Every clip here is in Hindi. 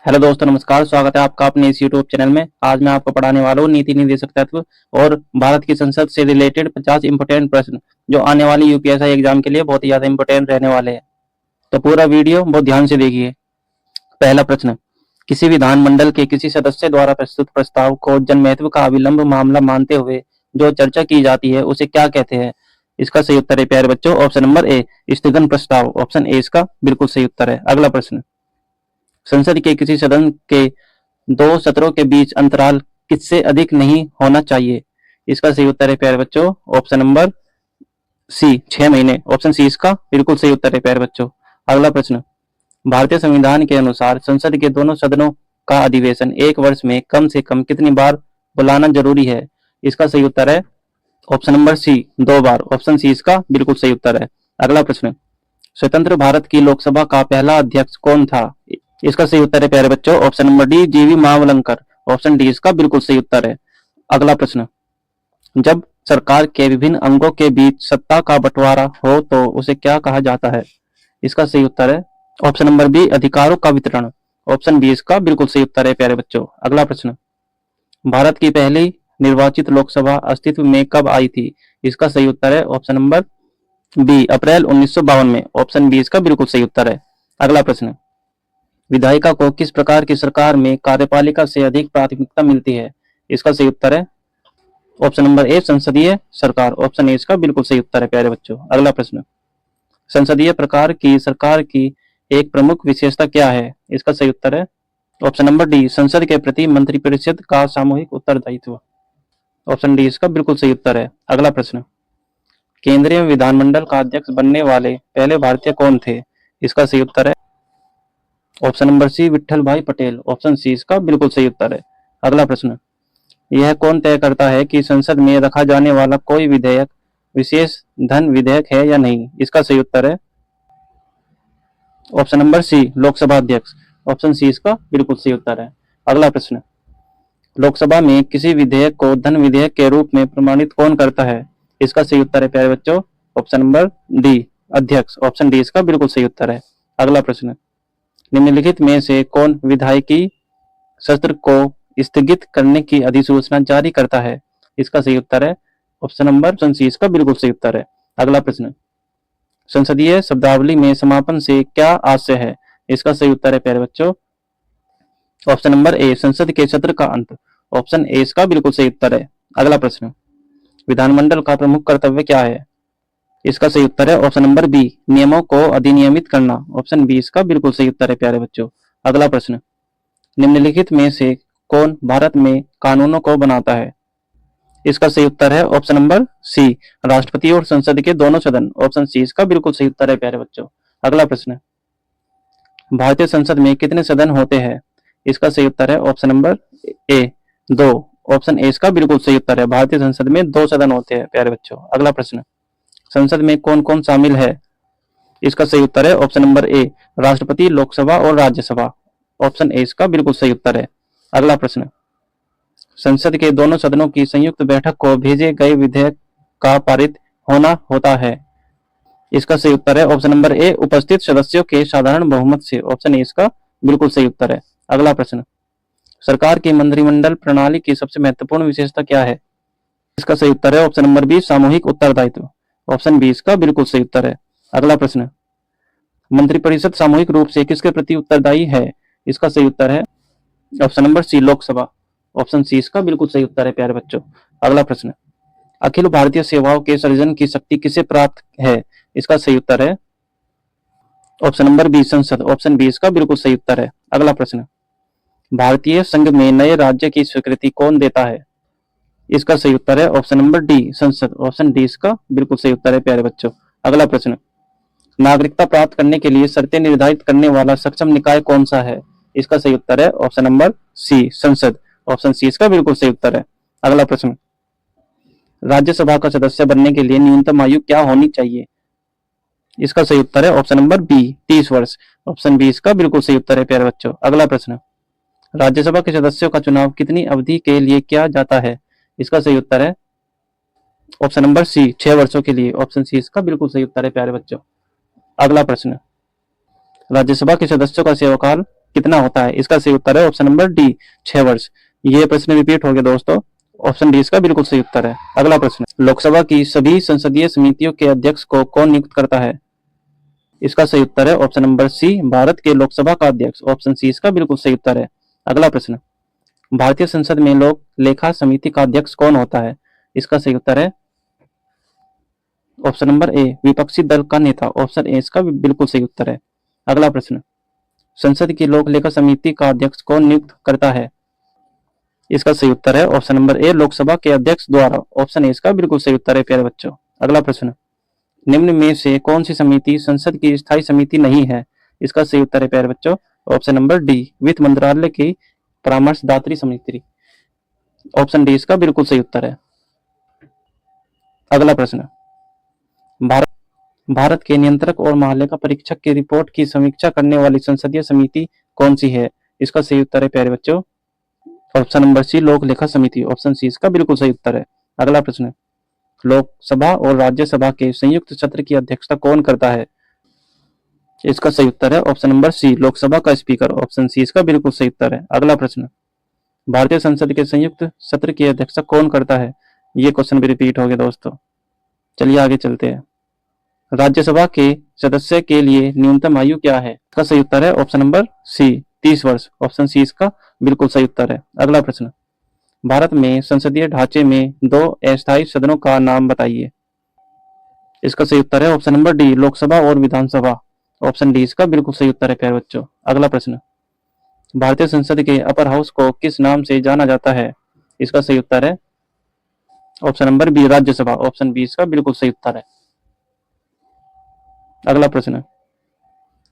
हेलो दोस्तों, नमस्कार। स्वागत है आपका अपने इस यूट्यूब चैनल में। आज मैं आपको पढ़ाने वाला हूँ नीति निर्देशक तत्व और भारत की संसद से रिलेटेड 50 इंपोर्टेंट प्रश्न जो आने वाली यूपीएससी एग्जाम के लिए बहुत ही ज्यादा इंपोर्टेंट रहने वाले हैं। तो पूरा वीडियो बहुत ध्यान से देखिए। पहला प्रश्न, किसी विधानमंडल के किसी सदस्य द्वारा प्रस्तुत प्रस्ताव को जनमहत्व का अविलंब मामला मानते हुए जो चर्चा की जाती है उसे क्या कहते हैं? इसका सही उत्तर है प्यारे बच्चों ऑप्शन नंबर ए, स्थगन प्रस्ताव। ऑप्शन ए इसका बिल्कुल सही उत्तर है। अगला प्रश्न, संसद के किसी सदन के दो सत्रों के बीच अंतराल किससे अधिक नहीं होना चाहिए? इसका सही उत्तर है प्यारे बच्चों ऑप्शन नंबर सी, 6 महीने। ऑप्शन सी इसका बिल्कुल सही उत्तर है प्यारे बच्चों। अगला प्रश्न, भारतीय संविधान के अनुसार संसद के दोनों सदनों का अधिवेशन एक वर्ष में कम से कम कितनी बार बुलाना जरूरी है? इसका सही उत्तर है ऑप्शन नंबर सी, 2 बार। ऑप्शन सी इसका बिल्कुल सही उत्तर है। अगला प्रश्न, स्वतंत्र भारत की लोकसभा का पहला अध्यक्ष कौन था? इसका सही उत्तर है प्यारे बच्चों ऑप्शन नंबर डी, जीवी मावलंकर। ऑप्शन डी इसका बिल्कुल सही उत्तर है। अगला प्रश्न, जब सरकार के विभिन्न अंगों के बीच सत्ता का बंटवारा हो तो उसे क्या कहा जाता है? इसका सही उत्तर है ऑप्शन नंबर बी, अधिकारों का वितरण। ऑप्शन बी इसका बिल्कुल सही उत्तर है प्यारे बच्चों। अगला प्रश्न, भारत की पहली निर्वाचित लोकसभा अस्तित्व में कब आई थी? इसका सही उत्तर है ऑप्शन नंबर बी, अप्रैल 1952 में। ऑप्शन बी इसका बिल्कुल सही उत्तर है। अगला प्रश्न, विधायिका को किस प्रकार की सरकार में कार्यपालिका से अधिक प्राथमिकता मिलती है? इसका सही उत्तर है ऑप्शन नंबर ए, संसदीय सरकार। ऑप्शन ए इसका बिल्कुल सही उत्तर है प्यारे बच्चों। अगला प्रश्न, संसदीय प्रकार की सरकार की एक प्रमुख विशेषता क्या है? इसका सही उत्तर है ऑप्शन नंबर डी, संसद के प्रति मंत्रिपरिषद का सामूहिक उत्तरदायित्व। ऑप्शन डी इसका बिल्कुल सही उत्तर है। अगला प्रश्न, केंद्रीय विधानमंडल का अध्यक्ष बनने वाले पहले भारतीय कौन थे? इसका सही उत्तर है ऑप्शन नंबर सी, विट्ठल भाई पटेल। ऑप्शन सी इसका बिल्कुल सही उत्तर है। अगला प्रश्न, यह कौन तय करता है कि संसद में रखा जाने वाला कोई विधेयक विशेष धन विधेयक है या नहीं? इसका सही उत्तर है ऑप्शन नंबर सी, लोकसभा अध्यक्ष। ऑप्शन सी इसका बिल्कुल सही उत्तर है। अगला प्रश्न, लोकसभा में किसी विधेयक को धन विधेयक के रूप में प्रमाणित कौन करता है? इसका सही उत्तर है प्यारे बच्चों ऑप्शन नंबर डी, अध्यक्ष। ऑप्शन डी इसका बिल्कुल सही उत्तर है। अगला प्रश्न, निम्नलिखित में से कौन विधायिकी सत्र को स्थगित करने की अधिसूचना जारी करता है? इसका सही उत्तर है ऑप्शन सी इसका बिल्कुल सही उत्तर है। अगला प्रश्न, संसदीय शब्दावली में समापन से क्या आशय है? इसका सही उत्तर है प्यारे बच्चों ऑप्शन नंबर ए, संसद के सत्र का अंत। ऑप्शन ए इसका बिल्कुल सही उत्तर है। अगला प्रश्न, विधानमंडल का प्रमुख कर्तव्य क्या है? इसका सही उत्तर है ऑप्शन नंबर बी, नियमों को अधिनियमित करना। ऑप्शन बी इसका बिल्कुल सही उत्तर है प्यारे बच्चों। अगला प्रश्न, निम्नलिखित में से कौन भारत में कानूनों को बनाता है? इसका सही उत्तर है ऑप्शन नंबर सी, राष्ट्रपति और संसद के दोनों सदन। ऑप्शन सी इसका बिल्कुल सही उत्तर है प्यारे बच्चों। अगला प्रश्न, भारतीय संसद में कितने सदन होते हैं? इसका सही उत्तर है option number A, 2। Option A इसका बिल्कुल सही उत्तर है। भारतीय संसद में 2 सदन होते हैं प्यारे बच्चों। अगला प्रश्न, संसद में कौन कौन शामिल है? इसका सही उत्तर है ऑप्शन नंबर ए, राष्ट्रपति, लोकसभा और राज्यसभा। ऑप्शन ए इसका बिल्कुल सही उत्तर है। अगला प्रश्न, संसद के दोनों सदनों की संयुक्त बैठक को भेजे गए विधेयक का पारित होना होता है। इसका सही उत्तर है ऑप्शन नंबर ए, उपस्थित सदस्यों के साधारण बहुमत से। ऑप्शन ए इसका बिल्कुल सही उत्तर है। अगला प्रश्न, सरकार की मंत्रिमंडल प्रणाली की सबसे महत्वपूर्ण विशेषता क्या है? इसका सही उत्तर है ऑप्शन नंबर बी, सामूहिक उत्तरदायित्व। ऑप्शन बी इसका बिल्कुल सही उत्तर है। अगला प्रश्न, मंत्रिपरिषद सामूहिक रूप से किसके प्रति उत्तरदायी है? इसका सही उत्तर है option number C, Lok Sabha. Option C इसका बिल्कुल सही उत्तर है प्यारे बच्चों। अगला प्रश्न, अखिल भारतीय सेवाओं के सृजन की शक्ति किसे प्राप्त है? इसका सही उत्तर है ऑप्शन नंबर बी, संसद। ऑप्शन बी इसका बिल्कुल सही उत्तर है। अगला प्रश्न, भारतीय संघ में नए राज्य की स्वीकृति कौन देता है? इसका सही उत्तर है ऑप्शन नंबर डी, संसद। ऑप्शन डी इसका बिल्कुल सही उत्तर है प्यारे बच्चों। अगला प्रश्न, नागरिकता प्राप्त करने के लिए शर्तें निर्धारित करने वाला सक्षम निकाय कौन सा है? इसका सही उत्तर है ऑप्शन नंबर सी, संसद। ऑप्शन सी इसका बिल्कुल सही उत्तर है। अगला प्रश्न, राज्यसभा का सदस्य बनने के लिए न्यूनतम आयु क्या होनी चाहिए? इसका सही उत्तर है ऑप्शन नंबर बी, 30 वर्ष। ऑप्शन बी इसका बिल्कुल सही उत्तर है प्यारे बच्चों। अगला प्रश्न, राज्यसभा के सदस्यों का चुनाव कितनी अवधि के लिए किया जाता है? इसका सही उत्तर है ऑप्शन नंबर सी, 6 वर्षों के लिए। ऑप्शन सी इसका बिल्कुल सही उत्तर है प्यारे बच्चों। अगला प्रश्न, राज्यसभा के सदस्यों का सेवाकाल कितना होता है? इसका सही उत्तर है ऑप्शन नंबर डी 6 वर्ष। ये प्रश्न रिपीट हो गया दोस्तों, ऑप्शन डी इसका बिल्कुल सही उत्तर है। अगला प्रश्न, लोकसभा की सभी संसदीय समितियों के अध्यक्ष को कौन नियुक्त करता है? इसका सही उत्तर है ऑप्शन नंबर सी भारत के लोकसभा का अध्यक्ष। ऑप्शन सी इसका बिल्कुल सही उत्तर है। अगला प्रश्न, भारतीय संसद में लोक लेखा समिति का अध्यक्ष कौन होता है? इसका सही उत्तर है ऑप्शन नंबर ए विपक्षी दल का नेता। ऑप्शन ए इसका बिल्कुल सही उत्तर है। अगला प्रश्न, संसद की लोक लेखा समिति का अध्यक्ष कौन नियुक्त करता है? इसका सही उत्तर है ऑप्शन नंबर ए लोकसभा के अध्यक्ष द्वारा। ऑप्शन ए इसका बिल्कुल सही उत्तर है प्यारे बच्चों। अगला प्रश्न, निम्न में से कौन सी समिति संसद की स्थायी समिति नहीं है? इसका सही उत्तर है प्यारे बच्चों ऑप्शन नंबर डी वित्त मंत्रालय की परामर्शदात्री समिति। ऑप्शन डी इसका बिल्कुल सही उत्तर है। अगला प्रश्न, भारत के नियंत्रक और महालेखा परीक्षक की रिपोर्ट की समीक्षा करने वाली संसदीय समिति कौन सी है? इसका सही उत्तर है प्यारे बच्चों ऑप्शन नंबर सी लोक लेखा समिति। ऑप्शन सी इसका बिल्कुल सही उत्तर है। अगला प्रश्न, लोकसभा और राज्यसभा के संयुक्त सत्र की अध्यक्षता कौन करता है? इसका सही उत्तर है ऑप्शन नंबर सी लोकसभा का स्पीकर। ऑप्शन सी इसका बिल्कुल सही उत्तर है। अगला प्रश्न, भारतीय संसद के संयुक्त सत्र की अध्यक्षता कौन करता है? ये क्वेश्चन भी रिपीट हो गया दोस्तों। चलिए आगे चलते हैं। राज्यसभा के सदस्य के लिए न्यूनतम आयु क्या है? इसका सही उत्तर है ऑप्शन नंबर सी 30 वर्ष। ऑप्शन सी इसका बिल्कुल सही उत्तर है। अगला प्रश्न, भारत में संसदीय ढांचे में 2 अस्थायी सदनों का नाम बताइए। इसका सही उत्तर है ऑप्शन नंबर डी लोकसभा और विधानसभा। ऑप्शन डी इसका बिल्कुल सही उत्तर है प्यारे बच्चों। अगला प्रश्न, भारतीय संसद के अपर हाउस को किस नाम से जाना जाता है? इसका सही उत्तर है option number B Rajya Sabha. Option B इसका बिल्कुल सही उत्तर है। अगला प्रश्न,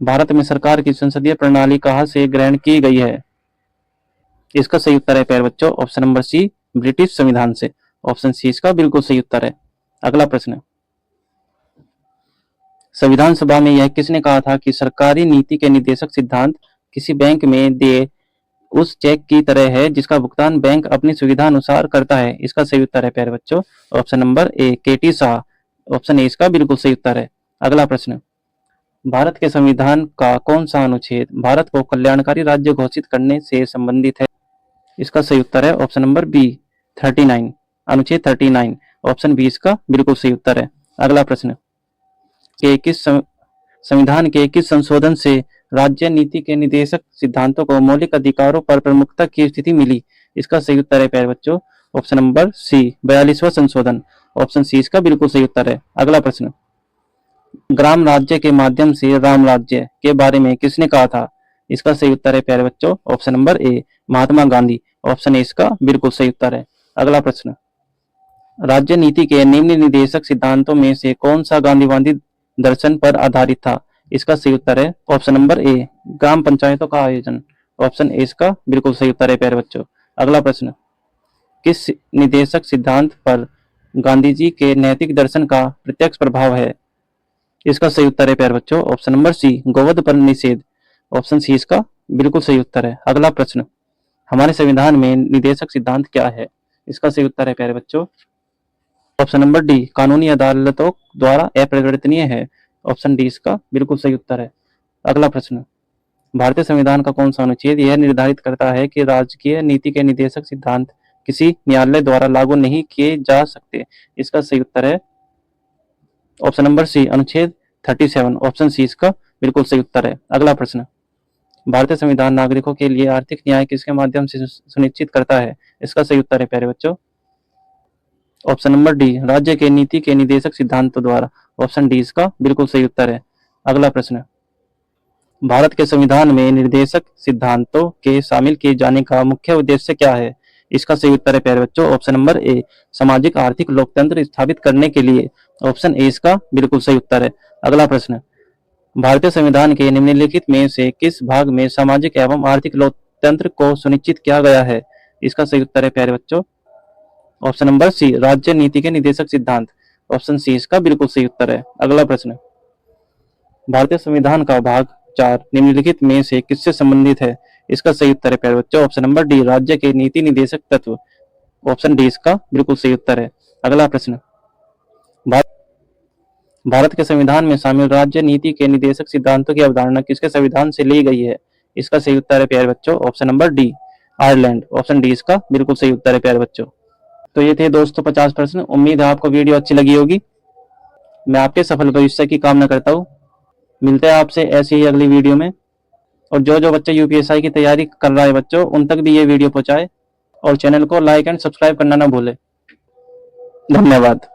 भारत में सरकार की संसदीय प्रणाली कहां से ग्रहण की गई है? इसका सही उत्तर है प्यारे बच्चों ऑप्शन नंबर सी ब्रिटिश संविधान से। ऑप्शन सी इसका बिल्कुल सही उत्तर है। अगला प्रश्न, संविधान सभा में यह किसने कहा था कि सरकारी नीति के निर्देशक सिद्धांत किसी बैंक में दिए उस चेक की तरह है जिसका भुगतान बैंक अपनी सुविधा अनुसार करता है? इसका सही उत्तर है प्यारे बच्चों option number A KT Shah. Option A इसका बिल्कुल सही उत्तर है। अगला प्रश्न, भारत के संविधान का कौन सा अनुच्छेद भारत को कल्याणकारी राज्य घोषित करने से संबंधित है? इसका सही उत्तर है ऑप्शन नंबर बी 39 अनुच्छेद 39। ऑप्शन बी इसका बिल्कुल सही उत्तर है। अगला प्रश्न, के किस संविधान के किस संशोधन से राज्य नीति के निर्देशक सिद्धांतों को मौलिक अधिकारों पर प्रमुखता की स्थिति मिली? इसका सही उत्तर है प्यारे बच्चों ऑप्शन नंबर सी 42वां संशोधन। ऑप्शन सी इसका बिल्कुल सही उत्तर है। अगला प्रश्न, ग्राम राज्य के माध्यम से राम राज्य के बारे में किसने कहा था? इसका सही उत्तर है प्यारे बच्चों option number A Mahatma Gandhi. Option A इसका बिल्कुल सही उत्तर है। अगला प्रश्न, राज्य नीति के निम्न निर्देशक सिद्धांतों में से कौन सा गांधीवादी दर्शन पर आधारित था? इसका सही उत्तर है ऑप्शन नंबर ए ग्राम पंचायतों का आयोजन। ऑप्शन ए इसका बिल्कुल सही उत्तर है प्यारे बच्चों। अगला प्रश्न, किस निर्देशक सिद्धांत पर गांधी जी के नैतिक दर्शन का प्रत्यक्ष प्रभाव है? इसका सही उत्तर है प्यारे बच्चों ऑप्शन नंबर सी गोवध पर निषेध। ऑप्शन सी इसका बिल्कुल सही उत्तर है। अगला प्रश्न, हमारे संविधान में निर्देशक सिद्धांत क्या है? इसका सही उत्तर है प्यारे बच्चों ऑप्शन नंबर डी कानूनी अदालतों द्वारा अपरिवर्तनीय है। ऑप्शन डी इसका बिल्कुल सही उत्तर है। अगला प्रश्न, भारतीय संविधान का कौन सा अनुच्छेद यह निर्धारित करता है कि राजकीय नीति के निर्देशक सिद्धांत किसी न्यायालय द्वारा लागू नहीं किए जा सकते? इसका सही उत्तर है ऑप्शन नंबर सी अनुच्छेद 37। ऑप्शन सी इसका बिल्कुल सही उत्तर है। अगला प्रश्न, भारतीय संविधान नागरिकों के लिए आर्थिक न्याय किसके माध्यम से सुनिश्चित करता है? इसका सही उत्तर है प्यारे बच्चों ऑप्शन नंबर डी राज्य के नीति के निर्देशक सिद्धांतों द्वारा। ऑप्शन डी इसका बिल्कुल सही उत्तर है। अगला प्रश्न, भारत के संविधान में निर्देशक सिद्धांतों के शामिल किए जाने का मुख्य उद्देश्य क्या है? इसका सही उत्तर है प्यारे बच्चों ऑप्शन नंबर ए सामाजिक आर्थिक लोकतंत्र स्थापित करने के लिए। ऑप्शन ए इसका बिल्कुल सही उत्तर है। अगला प्रश्न, भारतीय संविधान के निम्नलिखित में से किस भाग में सामाजिक एवं आर्थिक लोकतंत्र को सुनिश्चित किया गया है? इसका सही उत्तर है प्यारे बच्चों ऑप्शन नंबर सी राज्य नीति के निर्देशक सिद्धांत। ऑप्शन सी इसका बिल्कुल सही उत्तर है। अगला प्रश्न, भारतीय संविधान का भाग 4 निम्नलिखित में से किससे संबंधित है? इसका सही उत्तर है प्यारे बच्चों ऑप्शन नंबर डी राज्य के नीति निर्देशक तत्व। ऑप्शन डी इसका बिल्कुल सही उत्तर है। अगला प्रश्न, भारत के संविधान में शामिल राज्य नीति के निर्देशक सिद्धांतों की अवधारणा किसके संविधान से ली गई है? इसका सही उत्तर है प्यारे बच्चों option number D, Ireland. Option D इसका बिल्कुल सही उत्तर है प्यारे बच्चों। तो ये थे दोस्तों 50 प्रश्न। उम्मीद है आपको वीडियो अच्छी लगी होगी। मैं आपके सफल भविष्य की कामना करता हूँ। मिलते हैं आपसे ऐसी ही अगली वीडियो में। और जो जो बच्चे यूपीएसआई की तैयारी कर रहा है बच्चों, उन तक भी ये वीडियो पहुंचाए और चैनल को लाइक एंड सब्सक्राइब करना ना भूले। धन्यवाद।